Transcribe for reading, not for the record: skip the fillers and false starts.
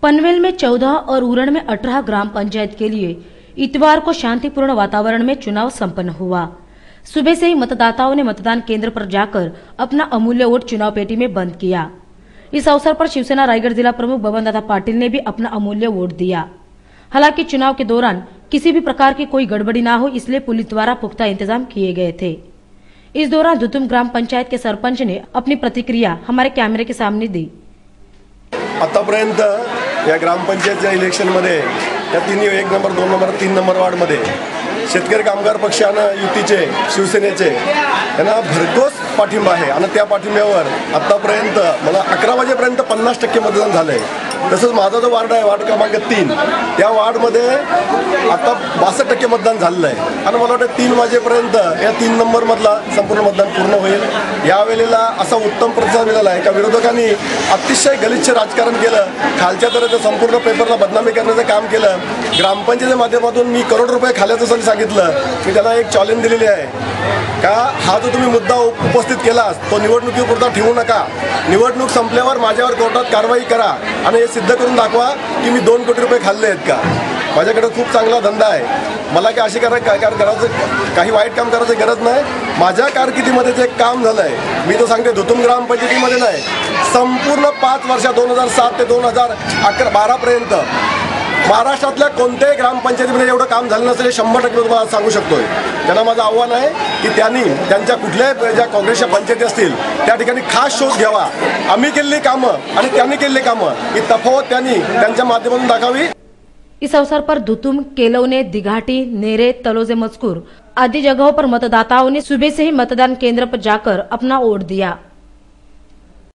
पनवेल में 14 और उरण में 18 ग्राम पंचायत के लिए इतवार को शांतिपूर्ण वातावरण में चुनाव संपन्न हुआ। सुबह से ही मतदाताओं ने मतदान केंद्र पर जाकर अपना अमूल्य वोट चुनाव पेटी में बंद किया। इस अवसर पर शिवसेना रायगढ़ जिला प्रमुख बबनदादा पाटिल ने भी अपना अमूल्य वोट दिया। हालांकि चुनाव के दौरान किसी भी प्रकार की कोई गड़बड़ी ना हो, इसलिए पुलिस द्वारा पुख्ता इंतजाम किए गए थे। इस दौरान दुतुम ग्राम पंचायत के सरपंच ने अपनी प्रतिक्रिया हमारे कैमरे के सामने दी। आतापर्यंत या ग्रामपंचायतच्या इलेक्शनमध्ये या तिन्ही 1 नंबर 2 नंबर 3 नंबर वार्डमध्ये शेतकरी कामगार पक्षानं युतीचे शिवसेनेचे यांना भरघोस पाठिंबा आहे आणि त्या पाठिंब्यावर आतापर्यंत मला 11 वाजेपर्यंत 50% मतदान झालंय। तसंच माझा जो वार्ड आहे वार्ड क्रमांक 3 त्या वार्डमध्ये आता 62% मतदान झालेलं आहे आणि मला वाटतं 3 वाजेपर्यंत या 3 नंबर मधला संपूर्ण मतदान पूर्ण होईल। यावेळेला असा उत्तम प्रतिसाद मिळाला आहे का विरोधकांनी अतिशय गलिच्छ राजकारण केलं, खालच्या तऱ्हेचं संपूर्ण पेपरला बदनामी करण्याचं काम केलं। ग्रामपंचायतीच्या माध्यमातून मी करोड रुपये खाल्याचं जसं सांगितलं की त्यांना एक चॅलेंज दिलेली आहे का हा जो तुम्ही मुद्दा उपस्थित केलास तो निवडणुकीपुरता ठेवू नका, निवडणूक संपल्यावर माझ्यावर कोर्टात कारवाई करा आणि हे सिद्ध करून दाखवा की मी 2 कोटी रुपये खाल्ले आहेत का। माझ्याकडे खूप चांगला धंदा आहे, मला की अशी करायचं काही वाईट काम करायची गरज नाही। माझ्या कारकिर्दीमध्ये जे काम झालंय मी तर सांगते दुतुम ग्रामपंचायतीमध्ये नाही, संपूर्ण 5 वर्षात 2007 ते 2012 पर्यंत महाराष्ट्रातल्या कोणत्याही ग्रामपंचायतीमध्ये एवढं काम झालं नसेल, 100% तुम्हाला सांगू शकतोय। त्यांना माझं आव्हान आहे की त्यांनी त्यांच्या कुठल्याही ज्या काँग्रेसच्या पंचायती असतील त्या ठिकाणी खास शोध घ्यावा। आम्ही केलेली कामं आणि त्यांनी केलेली कामं ही तफावत त्यांनी त्यांच्या माध्यमातून दाखवावी। इस अवसर पर दुतुम, केलवने, दिघाटी, नेरे, तलोजे मजकूर आदि जगहों पर मतदाताओं ने सुबह से ही मतदान केंद्र पर जाकर अपना वोट दिया।